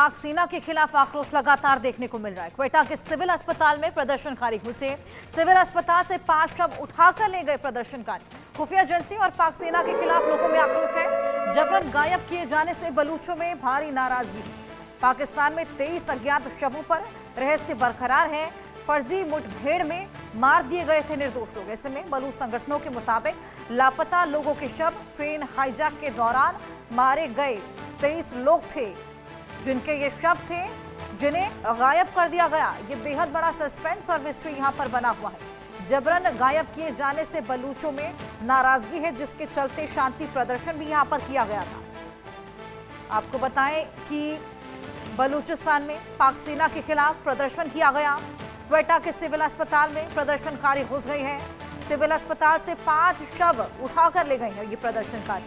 पाक सेना के खिलाफ आक्रोश लगातार देखने को मिल रहा है। क्वेटा के सिविल अस्पताल में प्रदर्शनकारी घुसे, सिविल अस्पताल से 5 शव उठाकर ले गए प्रदर्शनकारी। खुफिया एजेंसी और पाक सेना के खिलाफ लोगों में आक्रोश है। जबरन गायब किए जाने से बलूचों में भारी नाराजगी। पाकिस्तान में 23 अज्ञात शवों पर रहस्य बरकरार है। फर्जी मुठभेड़ में मार दिए गए थे निर्दोष लोग। ऐसे में बलूच संगठनों के मुताबिक लापता लोगों के शव ट्रेन हाईजैक के दौरान मारे गए 23 लोग थे, जिनके ये शव थे, जिन्हें गायब कर दिया गया। ये बेहद बड़ा सस्पेंस और मिस्ट्री यहाँ पर बना हुआ है। जबरन गायब किए जाने से बलूचों में नाराजगी है, जिसके चलते शांति प्रदर्शन भी यहाँ पर किया गया था। आपको बताएं कि बलूचिस्तान में पाक सेना के खिलाफ प्रदर्शन किया गया। क्वेटा के सिविल अस्पताल में प्रदर्शनकारी घुस गए हैं। सिविल अस्पताल से 5 शव उठाकर ले गए हैं ये प्रदर्शनकारी।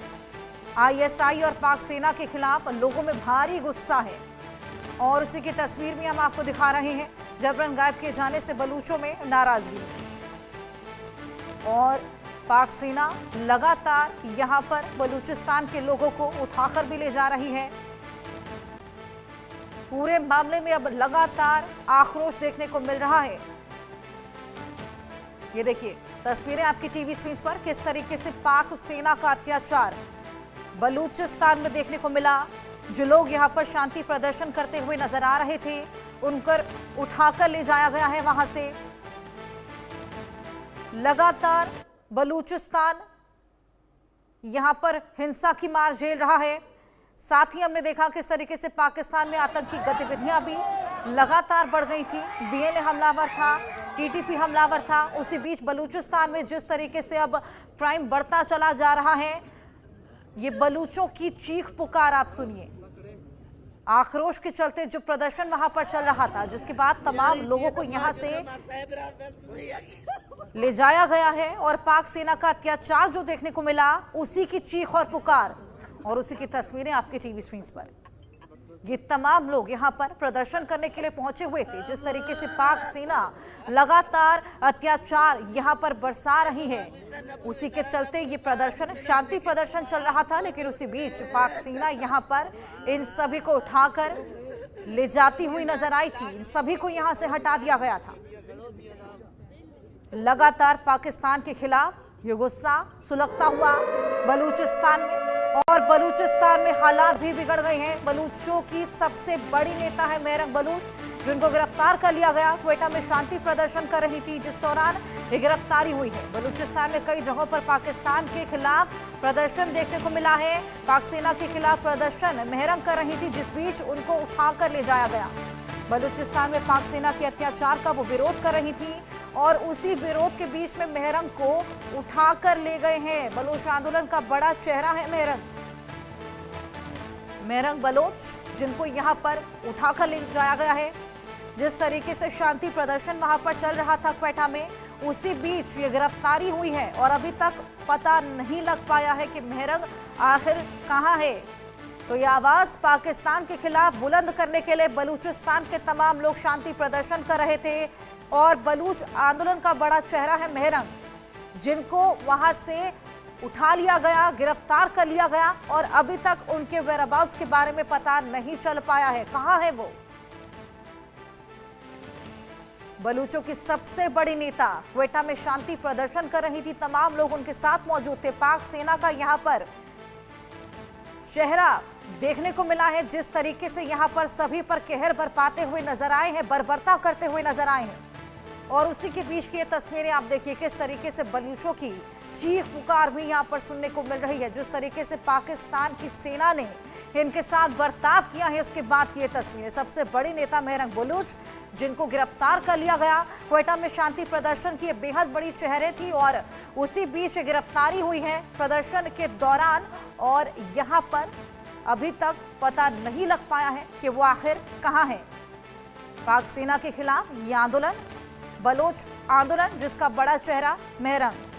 आईएसआई और पाक सेना के खिलाफ लोगों में भारी गुस्सा है और उसी की तस्वीर भी हम आपको दिखा रहे हैं। जबरन गायब किए जाने से बलूचों में नाराजगी और पाक सेना लगातार यहां पर बलूचिस्तान के लोगों को उठाकर भी ले जा रही है। पूरे मामले में अब लगातार आक्रोश देखने को मिल रहा है। ये देखिए तस्वीरें आपकी टीवी स्क्रीन पर, किस तरीके से पाक सेना का अत्याचार बलूचिस्तान में देखने को मिला। जो लोग यहां पर शांति प्रदर्शन करते हुए नजर आ रहे थे, उनकर उठाकर ले जाया गया है वहां से। लगातार बलूचिस्तान यहां पर हिंसा की मार झेल रहा है। साथ ही हमने देखा किस तरीके से पाकिस्तान में आतंकी गतिविधियां भी लगातार बढ़ गई थी। बीएनए हमलावर था, टीटीपी हमलावर था। उसी बीच बलूचिस्तान में जिस तरीके से अब क्राइम बढ़ता चला जा रहा है, ये बलूचों की चीख पुकार आप सुनिए। आक्रोश के चलते जो प्रदर्शन वहां पर चल रहा था, जिसके बाद तमाम लोगों को यहां से ले जाया गया है और पाक सेना का अत्याचार जो देखने को मिला, उसी की चीख और पुकार और उसी की तस्वीरें आपके टीवी स्क्रीन पर। ये तमाम लोग यहां पर प्रदर्शन करने के लिए पहुंचे हुए थे। जिस तरीके से पाक सेना लगातार अत्याचार यहां पर बरसा रही है, उसी के चलते ये प्रदर्शन, शांति प्रदर्शन चल रहा था। लेकिन उसी बीच पाक सेना यहां पर इन सभी को उठाकर ले जाती हुई नजर आई थी। इन सभी को यहां से हटा दिया गया था। लगातार पाकिस्तान के खिलाफ ये गुस्सा सुलगता हुआ बलूचिस्तान में, और बलूचिस्तान में हालात भी बिगड़ गए हैं। बलूचों की सबसे बड़ी नेता है मेहरंग बलूच, जिनको गिरफ्तार कर लिया गया। क्वेटा में शांति प्रदर्शन कर रही थी, जिस दौरान ये गिरफ्तारी हुई है। बलूचिस्तान में कई जगहों पर पाकिस्तान के खिलाफ प्रदर्शन देखने को मिला है। पाक सेना के खिलाफ प्रदर्शन मेहरंग कर रही थी, जिस बीच उनको उठाकर ले जाया गया। बलूचिस्तान में पाक सेना के अत्याचार का वो विरोध कर रही थी और उसी विरोध के बीच में मेहरंग को उठाकर ले गए हैं। बलूच आंदोलन का बड़ा चेहरा है मेहरंग बलोच, जिनको यहां पर उठाकर ले जाया गया है। जिस तरीके से शांति प्रदर्शन वहां पर चल रहा था क्वेटा में, उसी बीच ये गिरफ्तारी हुई है और अभी तक पता नहीं लग पाया है कि मेहरंग आखिर कहां है। तो ये आवाज पाकिस्तान के खिलाफ बुलंद करने के लिए बलूचिस्तान के तमाम लोग शांति प्रदर्शन कर रहे थे और बलूच आंदोलन का बड़ा चेहरा है मेहरंग, जिनको वहां से उठा लिया गया, गिरफ्तार कर लिया गया और अभी तक उनके वेयरअबाउट्स के बारे में पता नहीं चल पाया है, कहां है वो। बलूचों की सबसे बड़ी नेता क्वेटा में शांति प्रदर्शन कर रही थी, तमाम लोग उनके साथ मौजूद थे। पाक सेना का यहां पर चेहरा देखने को मिला है। जिस तरीके से यहां पर सभी पर कहर बरपाते हुए नजर आए हैं, बर्बरता करते हुए नजर आए हैं। और उसी के बीच की ये तस्वीरें आप देखिए, किस तरीके से बलूचों की चीख पुकार भी यहां पर सुनने को मिल रही है। जिस तरीके से पाकिस्तान की सेना ने इनके साथ बर्ताव किया है, उसके बाद की ये तस्वीरें। सबसे बड़ी नेता मेहरंग बलूच, जिनको गिरफ्तार कर लिया गया। क्वेटा में शांति प्रदर्शन की बेहद बड़ी चेहरे थी और उसी बीच गिरफ्तारी हुई है प्रदर्शन के दौरान। और यहां पर अभी तक पता नहीं लग पाया है कि वो आखिर कहां है। पाक सेना के खिलाफ ये आंदोलन, बलोच आंदोलन, जिसका बड़ा चेहरा मेहरंग।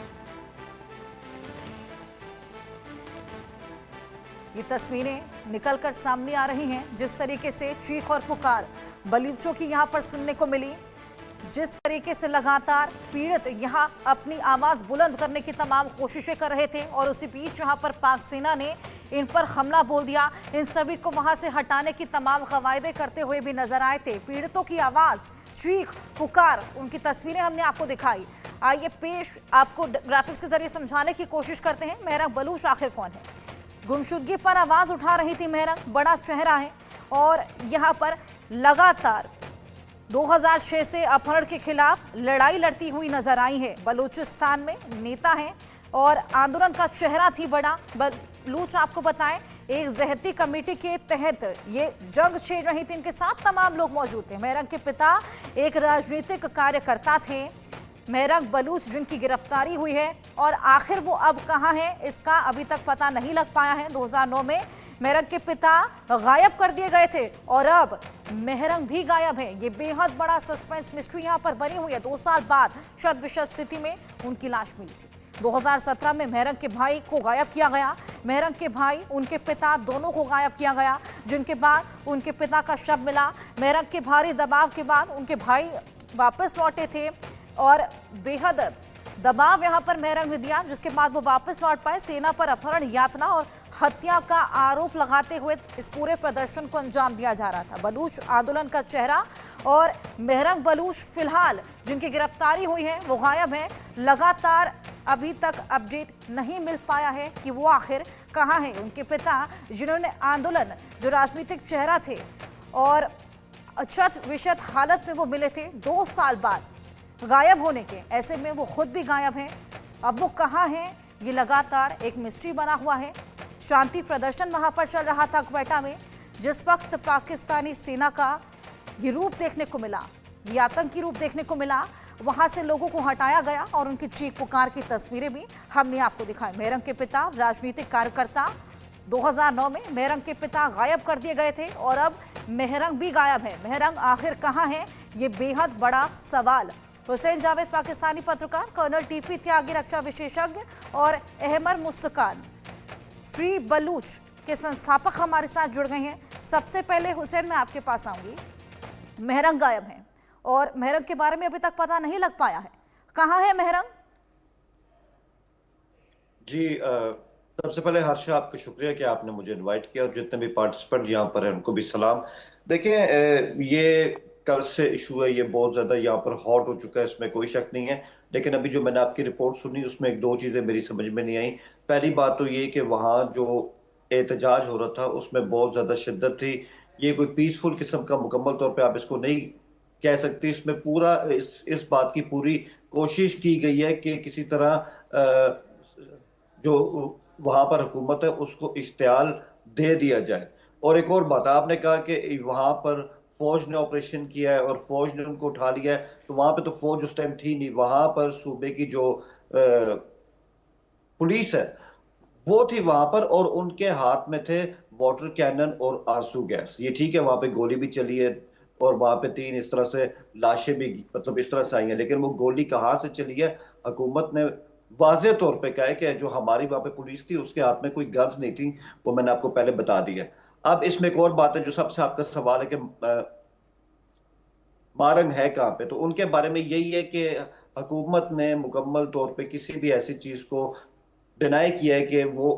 ये तस्वीरें निकलकर सामने आ रही हैं। जिस तरीके से चीख और पुकार बलूचों की यहां पर सुनने को मिली, जिस तरीके से लगातार पीड़ित यहां अपनी आवाज बुलंद करने की तमाम कोशिशें कर रहे थे और उसी बीच यहां पर पाक सेना ने इन पर हमला बोल दिया। इन सभी को वहां से हटाने की तमाम कवायदे करते हुए भी नजर आए थे। पीड़ितों की आवाज, चीख पुकार, उनकी तस्वीरें हमने आपको दिखाई। आइए पेश आपको ग्राफिक्स के जरिए समझाने की कोशिश करते हैं मेहरंग बलूच आखिर कौन है। गुमशुदगी पर आवाज उठा रही थी मेहरंग, बड़ा चेहरा है और यहाँ पर लगातार 2006 से अपहरण के खिलाफ लड़ाई लड़ती हुई नजर आई है। बलूचिस्तान में नेता हैं और आंदोलन का चेहरा थी बड़ा। बलूच आपको बताएं, एक जहती कमेटी के तहत ये जंग छेड़ रही थी। इनके साथ तमाम लोग मौजूद थे। मेहरंग के पिता एक राजनीतिक कार्यकर्ता थे, मेहरंग बलूच, जिनकी गिरफ्तारी हुई है और आखिर वो अब कहां है इसका अभी तक पता नहीं लग पाया है। 2009 में मेहरंग के पिता गायब कर दिए गए थे और अब मेहरंग भी गायब है। ये बेहद बड़ा सस्पेंस मिस्ट्री यहां पर बनी हुई है। 2 साल बाद शत विशत स्थिति में उनकी लाश मिली थी। 2017 में मेहरंग के भाई को गायब किया गया। मेहरंग के भाई, उनके पिता, दोनों को गायब किया गया, जिनके बाद उनके पिता का शव मिला। मेहरंग के भारी दबाव के बाद उनके भाई वापस लौटे थे और बेहद दबाव यहां पर मेहरंग ने दिया, जिसके बाद वो वापस लौट पाए। सेना पर अपहरण, यातना और हत्या का आरोप लगाते हुए इस पूरे प्रदर्शन को अंजाम दिया जा रहा था। बलूच आंदोलन का चेहरा और मेहरंग बलूच फिलहाल जिनकी गिरफ्तारी हुई है वो गायब है। लगातार अभी तक अपडेट नहीं मिल पाया है कि वो आखिर कहाँ है। उनके पिता, जिन्होंने आंदोलन, जो राजनीतिक चेहरा थे और अछत विशत हालत में वो मिले थे, 2 साल बाद गायब होने के, ऐसे में वो खुद भी गायब हैं। अब वो कहाँ हैं, ये लगातार एक मिस्ट्री बना हुआ है। शांति प्रदर्शन वहां पर चल रहा था क्वेटा में, जिस वक्त पाकिस्तानी सेना का ये रूप देखने को मिला, ये आतंकी रूप देखने को मिला, वहां से लोगों को हटाया गया और उनकी चीख पुकार की तस्वीरें भी हमने आपको दिखाई। मेहरंग के पिता, राजनीतिक कार्यकर्ता, 2009 में मेहरंग के पिता गायब कर दिए गए थे और अब मेहरंग भी गायब है। मेहरंग आखिर कहाँ है, ये बेहद बड़ा सवाल। हुसैन जावेद पाकिस्तानी पत्रकार, कर्नल टीपी त्यागी रक्षा विशेषज्ञ और अहमर मुस्तकान फ्री बलूच के संस्थापक हमारे साथ जुड़ गए हैं। सबसे पहले हुसैन, मैं आपके पास आऊंगी। मेहरंग गायब हैं और मेहरंग के बारे में अभी तक पता नहीं लग पाया है, कहाँ है मेहरंग? जी, सबसे पहले हर्षा, आपका शुक्रिया कि आपने मुझे इनवाइट किया और जितने भी पार्टिसिपेंट यहाँ पर हैं उनको भी सलाम। देखिए, ये कल से इशू है, ये बहुत ज्यादा यहाँ पर हॉट हो चुका है, इसमें कोई शक नहीं है। लेकिन अभी जो मैंने आपकी रिपोर्ट सुनी उसमें 1-2 चीजें मेरी समझ में नहीं आई। पहली बात तो ये कि वहाँ जो एहतजाज हो रहा था उसमें बहुत ज्यादा शिद्दत थी। ये कोई पीसफुल किस्म का मुकम्मल तौर पे आप इसको नहीं कह सकते। इसमें पूरा इस बात की पूरी कोशिश की गई है कि किसी तरह जो वहां पर हुकूमत है उसको इश्तियाल दे दिया जाए। और एक और बात, आपने कहा कि वहां पर फौज ने ऑपरेशन किया है और फौज ने उनको उठा लिया है, तो वहां पे तो फौज उस टाइम थी नहीं। वहां पर सूबे की जो पुलिस है वो थी वहां पर और उनके हाथ में थे वाटर कैनन और आंसू गैस। ये ठीक है, वहां पे गोली भी चली है और वहां पे 3 इस तरह से लाशें भी मतलब इस तरह से आई हैं, लेकिन वो गोली कहाँ से चली है, हुकूमत ने वाजे तौर पे कहा है कि जो हमारी वहां पे पुलिस थी उसके हाथ में कोई गन्स नहीं थी, वो मैंने आपको पहले बता दिया। अब इसमें एक और बात है जो सबसे आपका सवाल है कि मारंग है कहाँ पे, तो उनके बारे में यही है कि हुकूमत ने मुकम्मल तौर पे किसी भी ऐसी चीज को डिनाई किया है कि वो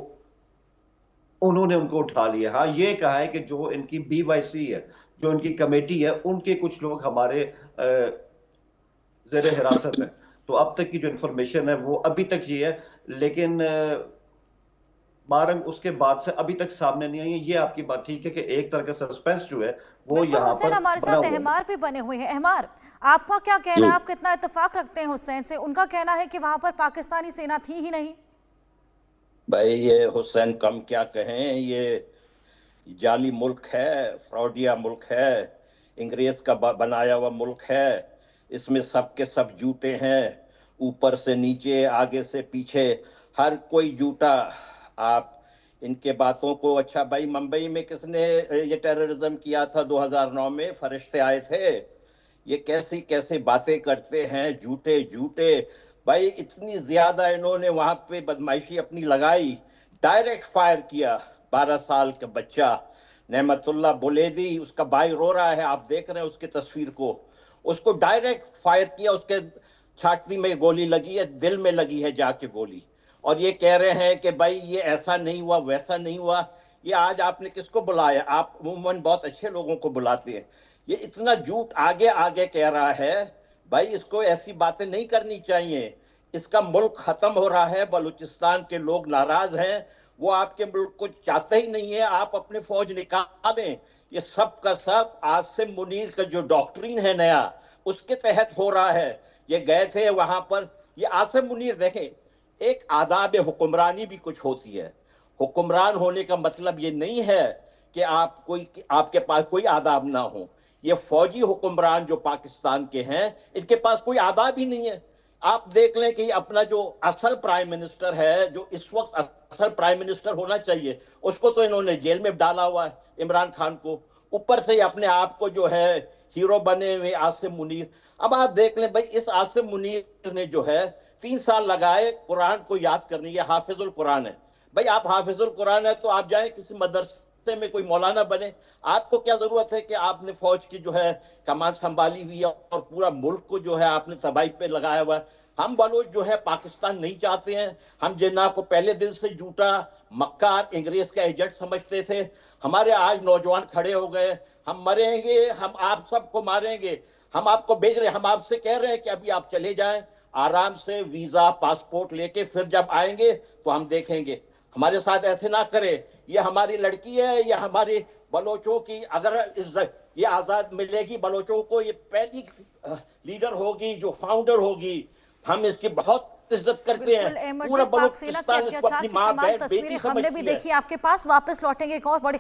उन्होंने उनको उठा लिया। हाँ, ये कहा है कि जो इनकी BYC है, जो इनकी कमेटी है, उनके कुछ लोग हमारे जेर हिरासत है। तो अब तक की जो इंफॉर्मेशन है वो अभी तक ये है, लेकिन मारंग उसके बाद से अभी तक सामने नहीं आई है। ये आपकी बात ठीक है कि एक तरह का सस्पेंस जो है वो यहाँ पर हमारे साथ अहमार भी बने हुए हैं। अहमार, आपका क्या कहना है, आप कितना इत्तेफाक रखते हैं हुसैन से? उनका कहना है कि वहां पर पाकिस्तानी सेना थी ही नहीं। भाई, ये हुसैन कम क्या कहें, ये जाली मुल्क है, फ्रॉडिया मुल्क है, अंग्रेज का बनाया हुआ मुल्क है। इसमें सब के सब झूठे हैं, ऊपर से नीचे, आगे से पीछे, हर कोई झूठा। आप इनके बातों को, अच्छा भाई, मुंबई में किसने ये टेररिज्म किया था 2009 में? फरिश्ते आए थे। ये कैसी कैसी बातें करते हैं, झूठे झूठे। भाई, इतनी ज्यादा इन्होंने वहां पे बदमाशी अपनी लगाई, डायरेक्ट फायर किया। 12 साल का बच्चा नेमतुल्लाह बुलेदी, उसका भाई रो रहा है, आप देख रहे हैं उसकी तस्वीर को। उसको डायरेक्ट फायर किया, उसके छाती में गोली लगी है, दिल में लगी है जाके गोली। और ये कह रहे हैं कि भाई ये ऐसा नहीं हुआ, वैसा नहीं हुआ। ये आज आपने किसको बुलाया? आप अमूमन बहुत अच्छे लोगों को बुलाते हैं। ये इतना झूठ आगे आगे कह रहा है। भाई इसको ऐसी बातें नहीं करनी चाहिए। इसका मुल्क खत्म हो रहा है, बलूचिस्तान के लोग नाराज हैं, वो आपके मुल्क को चाहते ही नहीं है। आप अपने फौज निकालें। ये सब का सब आसिम मुनीर का जो डॉक्ट्रिन है नया, उसके तहत हो रहा है। ये गए थे वहां पर, ये आसिम मुनीर देखें, एक आदाब हुक्मरानी भी कुछ होती है। हुक्मरान होने का मतलब ये नहीं है कि आपके पास कोई आदाब ना हो। ये फौजी हुक्मरान जो पाकिस्तान के हैं, इनके पास कोई आदाब ही नहीं है। आप देख लें कि अपना जो असल प्राइम मिनिस्टर है, जो इस वक्त असल प्राइम मिनिस्टर होना चाहिए, उसको तो इन्होंने जेल में डाला हुआ है, इमरान खान को। ऊपर से अपने आप को जो है हीरो बने हुए आसिम मुनीर। अब आप देख लें भाई, इस आसिम मुनीर ने जो है 3 साल लगाए कुरान को याद करने। ये हाफिजुल कुरान है। भाई आप हाफिजुल कुरान है तो आप जाएं किसी मदरसे में कोई मौलाना बने। आपको क्या जरूरत है कि आपने फौज की जो है कमान संभाली हुई है और पूरा मुल्क को जो है आपने तबाही पे लगाया हुआ है। हम बलोच जो है पाकिस्तान नहीं चाहते हैं। हम जिन्ना को पहले दिन से झूठा मक्कार अंग्रेज का एजेंट समझते थे। हमारे आज नौजवान खड़े हो गए, हम मरेंगे, हम आप सबको मारेंगे, हम आपको भेज रहे हैं। हम आपसे कह रहे हैं कि अभी आप चले जाएं आराम से, वीजा पासपोर्ट लेके, फिर जब आएंगे तो हम देखेंगे। हमारे साथ ऐसे ना करे। ये हमारी लड़की है, ये हमारी बलोचों की, अगर ये आजाद मिलेगी बलोचों को, ये पहली लीडर होगी जो फाउंडर होगी। हम इसकी बहुत इज्जत करते हैं। पूरा पाक सेना के बलूचिस्तान इसको अत्याचार अपनी की माँ तमाम बहन तस्वीरें बेटी हमने भी समझती है। देखी। आपके पास वापस लौटेंगे एक और बड़ी